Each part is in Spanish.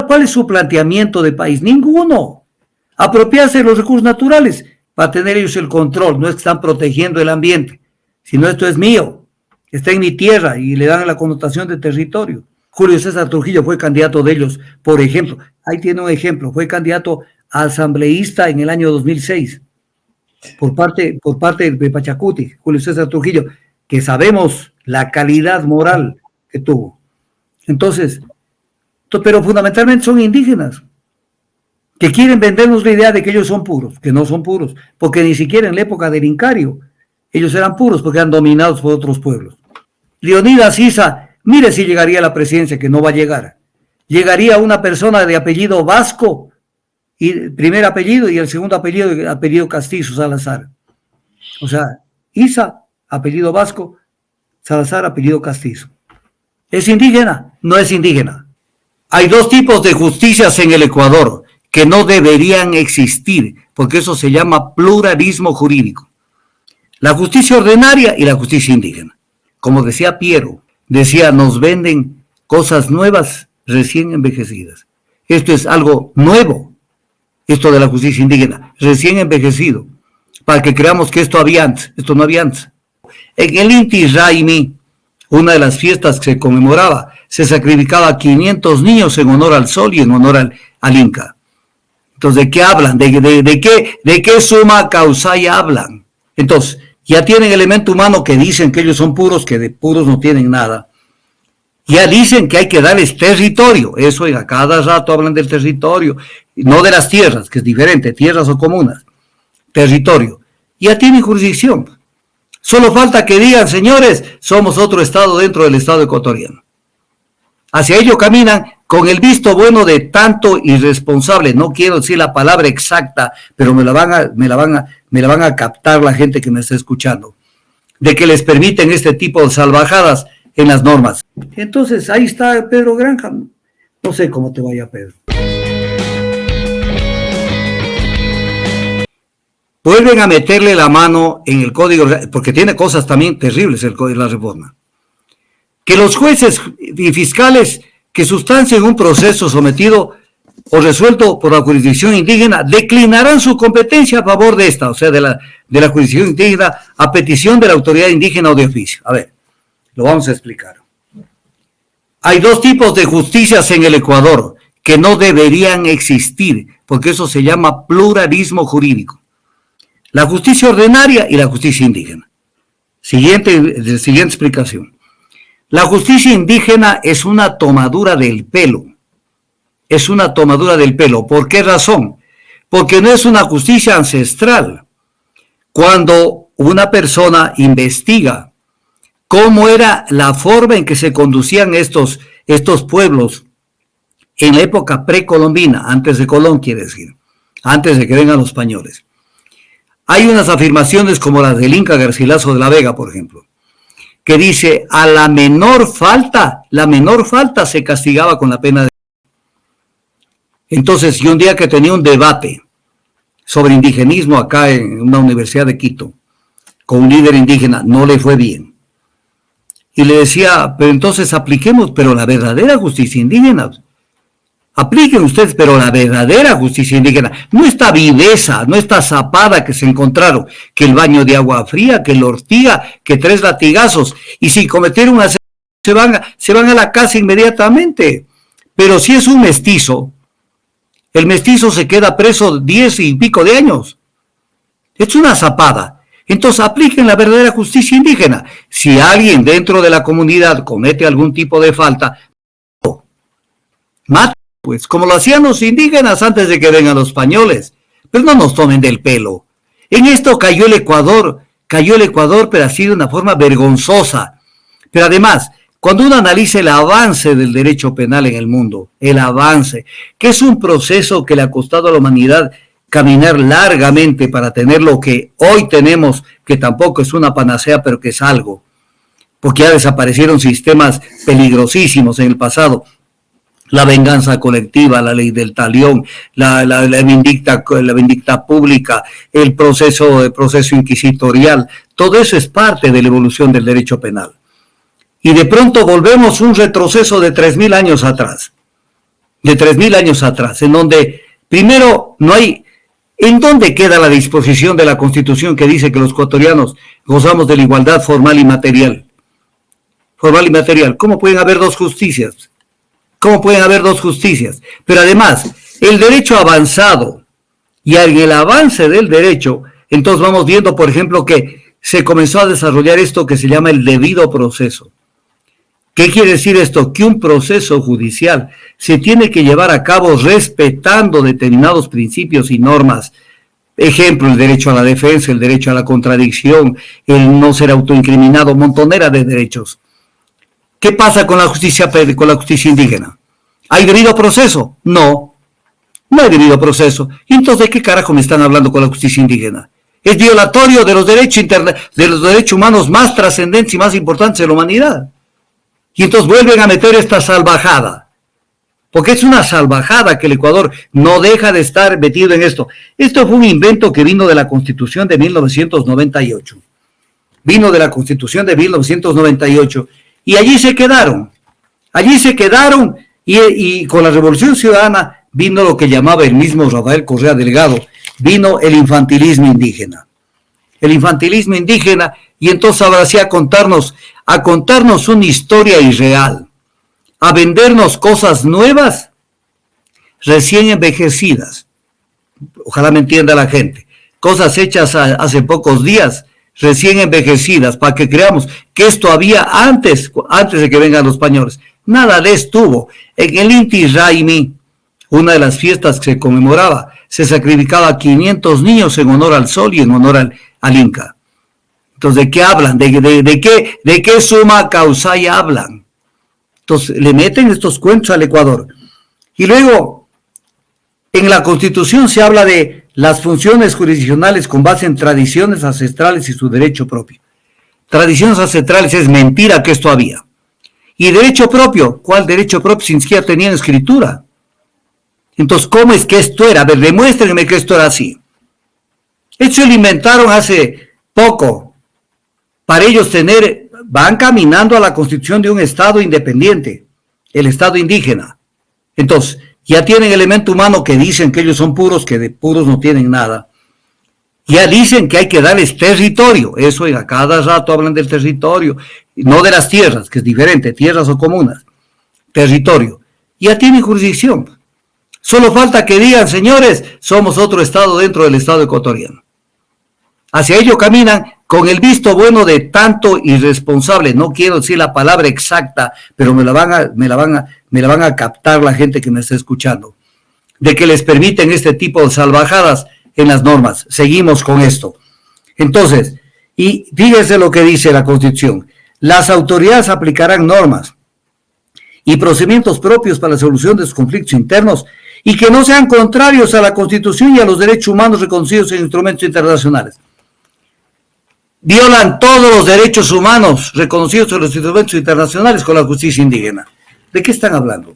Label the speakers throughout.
Speaker 1: ¿Cuál es su planteamiento de país? Ninguno. Apropiarse de los recursos naturales para tener ellos el control. No es que están protegiendo el ambiente, sino esto es mío, está en mi tierra y le dan la connotación de territorio. Julio César Trujillo fue candidato de ellos, por ejemplo. Ahí tiene un ejemplo. Fue candidato a asambleísta en el año 2006 por parte de Pachacuti, Julio César Trujillo, que sabemos la calidad moral que tuvo. Entonces, pero fundamentalmente son indígenas que quieren vendernos la idea de que ellos son puros, que no son puros, porque ni siquiera en la época del Incario ellos eran puros porque eran dominados por otros pueblos. Leonidas Issa, mire si llegaría a la presidencia, que no va a llegar. Llegaría una persona de apellido Vasco, y el primer apellido y el segundo apellido Castizo, Salazar. O sea, Issa, apellido Vasco, Salazar, apellido Castizo. ¿Es indígena? No es indígena. Hay dos tipos de justicias en el Ecuador que no deberían existir, porque eso se llama pluralismo jurídico. La justicia ordinaria y la justicia indígena. Como decía Piero, decía, nos venden cosas nuevas recién envejecidas. Esto es algo nuevo, esto de la justicia indígena, recién envejecido, para que creamos que esto había antes, esto no había antes. En el Inti Raymi, una de las fiestas que se conmemoraba, se sacrificaba a 500 niños en honor al sol y en honor al Inca. Entonces, ¿de qué hablan? ¿De qué suma causaya hablan? Entonces, ya tienen elemento humano que dicen que ellos son puros, que de puros no tienen nada. Ya dicen que hay que darles territorio. Eso, a cada rato hablan del territorio, no de las tierras, que es diferente, tierras o comunas. Territorio. Ya tienen jurisdicción. Solo falta que digan, señores, somos otro estado dentro del estado ecuatoriano. Hacia ello caminan con el visto bueno de tanto irresponsable. No quiero decir la palabra exacta, pero me la van a captar la gente que me está escuchando. De que les permiten este tipo de salvajadas en las normas. Entonces, ahí está Pedro Granja. No sé cómo te vaya, Pedro. Vuelven a meterle la mano en el código, porque tiene cosas también terribles el código de la reforma. Que los jueces y fiscales que sustancien un proceso sometido o resuelto por la jurisdicción indígena declinarán su competencia a favor de esta, o sea, de la jurisdicción indígena, a petición de la autoridad indígena o de oficio. A ver, lo vamos a explicar. Hay dos tipos de justicias en el Ecuador que no deberían existir, porque eso se llama pluralismo jurídico. La justicia ordinaria y la justicia indígena. Siguiente explicación. La justicia indígena es una tomadura del pelo. Es una tomadura del pelo. ¿Por qué razón? Porque no es una justicia ancestral. Cuando una persona investiga cómo era la forma en que se conducían estos pueblos en la época precolombina, antes de Colón, quiere decir, antes de que vengan los españoles. Hay unas afirmaciones como las del Inca Garcilaso de la Vega, por ejemplo, que dice, a la menor falta se castigaba con la pena de... Entonces, yo un día que tenía un debate sobre indigenismo acá en una universidad de Quito, con un líder indígena, no le fue bien. Y le decía, pero entonces apliquemos, pero la verdadera justicia indígena. Apliquen ustedes, pero la verdadera justicia indígena. No esta viveza, no esta zapada que se encontraron, que el baño de agua fría, que la ortiga, que 3 latigazos. Y si cometieron una se van a la casa inmediatamente. Pero si es un mestizo, el mestizo se queda preso 10 y pico de años. Es una zapada. Entonces apliquen la verdadera justicia indígena. Si alguien dentro de la comunidad comete algún tipo de falta, mata. Pues como lo hacían los indígenas antes de que vengan los españoles, pero no nos tomen del pelo. En esto cayó el Ecuador, pero ha sido de una forma vergonzosa. Pero además, cuando uno analiza el avance del derecho penal en el mundo, el avance, que es un proceso que le ha costado a la humanidad caminar largamente para tener lo que hoy tenemos, que tampoco es una panacea, pero que es algo, porque ya desaparecieron sistemas peligrosísimos en el pasado. La venganza colectiva, la ley del talión, la vindicta pública, el proceso inquisitorial, todo eso es parte de la evolución del derecho penal. Y de pronto volvemos un retroceso de 3.000 años atrás. de 3.000 años atrás, en donde primero no hay, ¿en dónde queda la disposición de la Constitución que dice que los ecuatorianos gozamos de la igualdad formal y material? Formal y material. ¿Cómo pueden haber dos justicias? ¿Cómo pueden haber dos justicias? Pero además, el derecho avanzado y en el avance del derecho, entonces vamos viendo, por ejemplo, que se comenzó a desarrollar esto que se llama el debido proceso. ¿Qué quiere decir esto? Que un proceso judicial se tiene que llevar a cabo respetando determinados principios y normas. Ejemplo, el derecho a la defensa, el derecho a la contradicción, el no ser autoincriminado, montonera de derechos. ¿Qué pasa con la justicia indígena? ¿Hay debido proceso? No, no hay debido proceso. ¿Y entonces de qué carajo me están hablando con la justicia indígena? Es violatorio de los derechos humanos más trascendentes y más importantes de la humanidad. Y entonces vuelven a meter esta salvajada, porque es una salvajada que el Ecuador no deja de estar metido en esto. Esto fue un invento que vino de la Constitución de 1998. Vino de la Constitución de 1998 y allí se quedaron. Allí se quedaron y con la Revolución Ciudadana vino lo que llamaba el mismo Rafael Correa Delgado, vino el infantilismo indígena. El infantilismo indígena, y entonces ahora sí a contarnos una historia irreal, a vendernos cosas nuevas, recién envejecidas. Ojalá me entienda la gente. Cosas hechas hace pocos días, recién envejecidas, para que creamos que esto había antes de que vengan los españoles. Nada de esto hubo. En el Inti Raymi, una de las fiestas que se conmemoraba, se sacrificaba a 500 niños en honor al sol y en honor al Inca. Entonces, ¿de qué hablan? ¿De qué suma causaya hablan? Entonces, le meten estos cuentos al Ecuador. Y luego, en la Constitución se habla de las funciones jurisdiccionales con base en tradiciones ancestrales y su derecho propio. Tradiciones ancestrales es mentira que esto había. Y derecho propio, ¿cuál derecho propio si ni siquiera tenían escritura? Entonces, ¿cómo es que esto era? A ver, demuéstrenme que esto era así. Esto lo inventaron hace poco. Para ellos van caminando a la constitución de un Estado independiente, el Estado indígena. Entonces, ya tienen elemento humano que dicen que ellos son puros, que de puros no tienen nada. Ya dicen que hay que darles territorio. Eso a cada rato hablan del territorio, no de las tierras, que es diferente, tierras o comunas. Territorio. Ya tienen jurisdicción. Solo falta que digan, señores, somos otro Estado dentro del Estado ecuatoriano. Hacia ello caminan con el visto bueno de tanto irresponsable, no quiero decir la palabra exacta, pero me la van a captar la gente que me está escuchando, de que les permiten este tipo de salvajadas en las normas. Seguimos con esto. Entonces, y fíjense lo que dice la Constitución. Las autoridades aplicarán normas y procedimientos propios para la solución de sus conflictos internos y que no sean contrarios a la Constitución y a los derechos humanos reconocidos en instrumentos internacionales. Violan todos los derechos humanos reconocidos en los instrumentos internacionales con la justicia indígena. ¿De qué están hablando?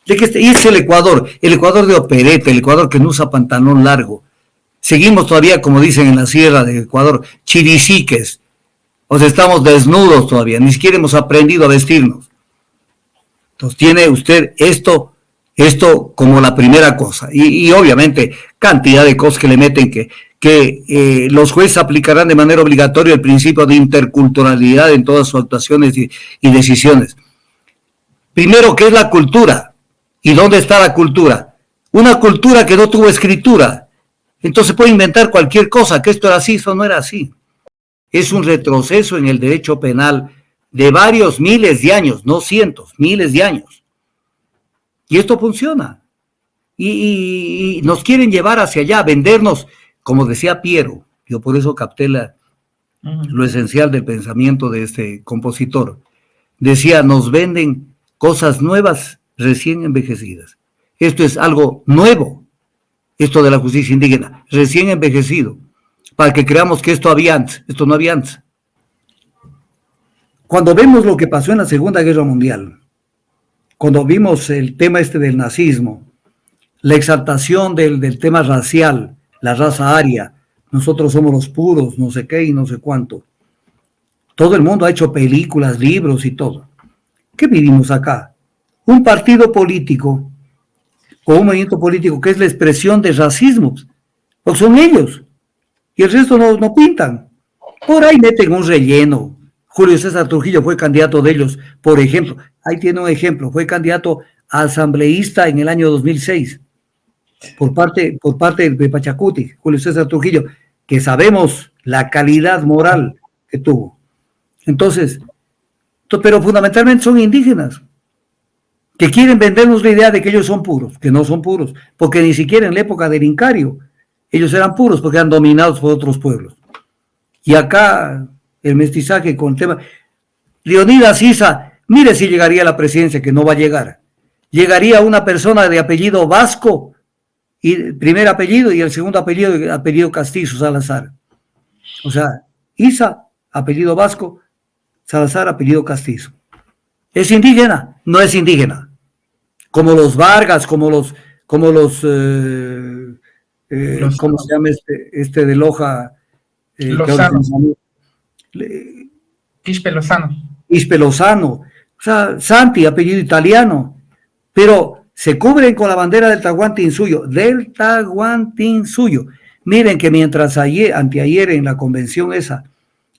Speaker 1: Y es el Ecuador de opereta, el Ecuador que no usa pantalón largo. Seguimos todavía, como dicen en la sierra de Ecuador, chiriciques. O sea, estamos desnudos todavía, ni siquiera hemos aprendido a vestirnos. Entonces tiene usted esto como la primera cosa. Y obviamente cantidad de cosas que le meten que los jueces aplicarán de manera obligatoria el principio de interculturalidad en todas sus actuaciones y decisiones. Primero, ¿qué es la cultura? ¿Y dónde está la cultura? Una cultura que no tuvo escritura. Entonces puede inventar cualquier cosa, que esto era así, eso no era así. Es un retroceso en el derecho penal de varios miles de años, no cientos, miles de años. Y esto funciona. Y nos quieren llevar hacia allá, vendernos, como decía Piero, yo por eso capté lo esencial del pensamiento de este compositor. Decía, nos venden cosas nuevas recién envejecidas. Esto es algo nuevo, esto de la justicia indígena, recién envejecido, para que creamos que esto no había antes. Cuando vemos lo que pasó en la Segunda Guerra Mundial, cuando vimos el tema del nazismo, la exaltación del tema racial, la raza aria, nosotros somos los puros, no sé qué y no sé cuánto. Todo el mundo ha hecho películas, libros y todo. ¿Qué vivimos acá? Un partido político con un movimiento político que es la expresión de racismo, o son ellos, y el resto no pintan. Por ahí meten un relleno. Julio César Trujillo fue candidato de ellos, por ejemplo. Ahí tiene un ejemplo, fue candidato a asambleísta en el año 2006, por parte de Pachacuti, Julio César Trujillo, que sabemos la calidad moral que tuvo. Entonces, pero fundamentalmente son indígenas, que quieren vendernos la idea de que ellos son puros, que no son puros, porque ni siquiera en la época del Incario ellos eran puros, porque eran dominados por otros pueblos. Y acá el mestizaje con el tema. Leonidas Issa, mire si llegaría a la presidencia, que no va a llegar. Llegaría una persona de apellido vasco, y primer apellido, y el segundo apellido castizo, Salazar. O sea, Issa, apellido vasco, Salazar, apellido castizo. ¿Es indígena? No es indígena. Como los Vargas, como los ¿cómo se llama este de Loja?
Speaker 2: Lozano. Quispe Lozano.
Speaker 1: Quispe Lozano. O sea, Santi, apellido italiano. Pero se cubren con la bandera del Tahuantinsuyo. Del Tahuantinsuyo. Miren que mientras anteayer en la convención esa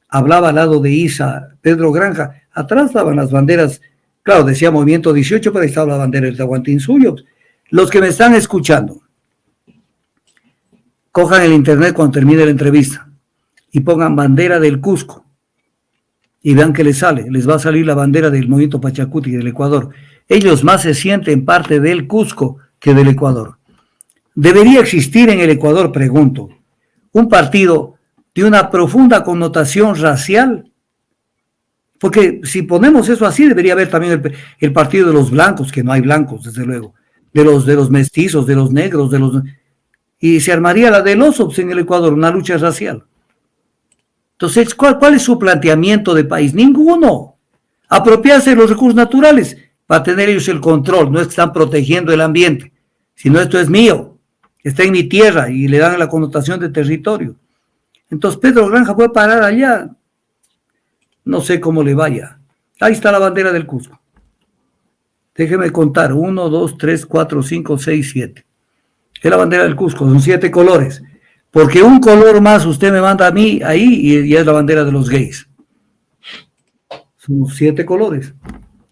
Speaker 1: hablaba al lado de Issa Pedro Granja, atrás estaban las banderas. Claro, decía Movimiento 18, pero ahí estaba la bandera del Tahuantinsuyo. Los que me están escuchando, cojan el internet cuando termine la entrevista y pongan bandera del Cusco y vean que les sale. Les va a salir la bandera del movimiento Pachacuti del Ecuador. Ellos más se sienten parte del Cusco que del Ecuador. ¿Debería existir en el Ecuador, pregunto, un partido de una profunda connotación racial? Porque si ponemos eso así, debería haber también el partido de los blancos, que no hay blancos, desde luego, de los mestizos, de los negros, y se armaría la de los OPS en el Ecuador, una lucha racial. Entonces, ¿cuál es su planteamiento de país? Ninguno. Apropiarse de los recursos naturales para tener ellos el control. No es que están protegiendo el ambiente, sino esto es mío, está en mi tierra, y le dan la connotación de territorio. Entonces, Pedro Granja puede parar allá. No sé cómo le vaya. Ahí está la bandera del Cusco. Déjeme contar. 1, 2, 3, 4, 5, 6, 7. Es la bandera del Cusco. Son 7 colores. Porque un color más usted me manda a mí ahí y es la bandera de los gays. Son 7 colores.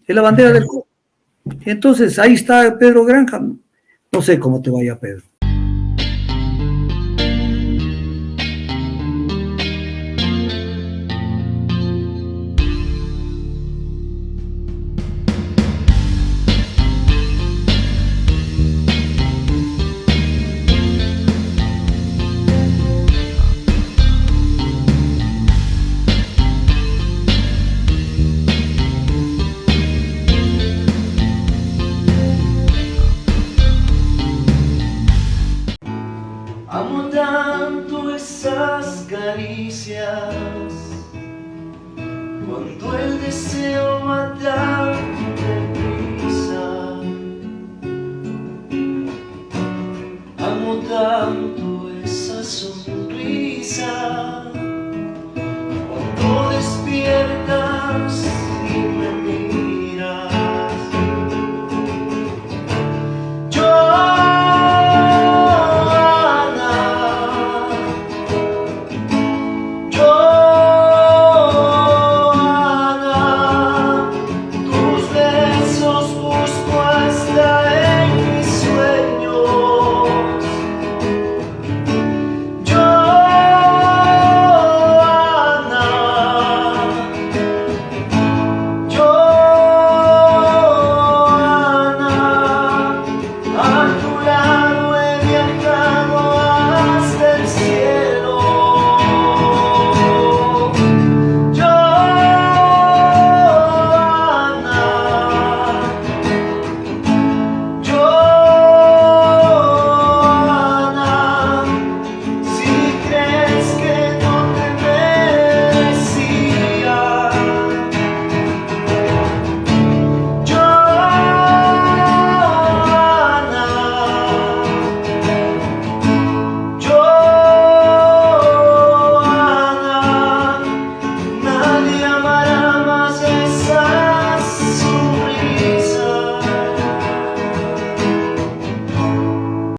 Speaker 1: Es la bandera del Cusco. Entonces, ahí está Pedro Granja. No sé cómo te vaya, Pedro.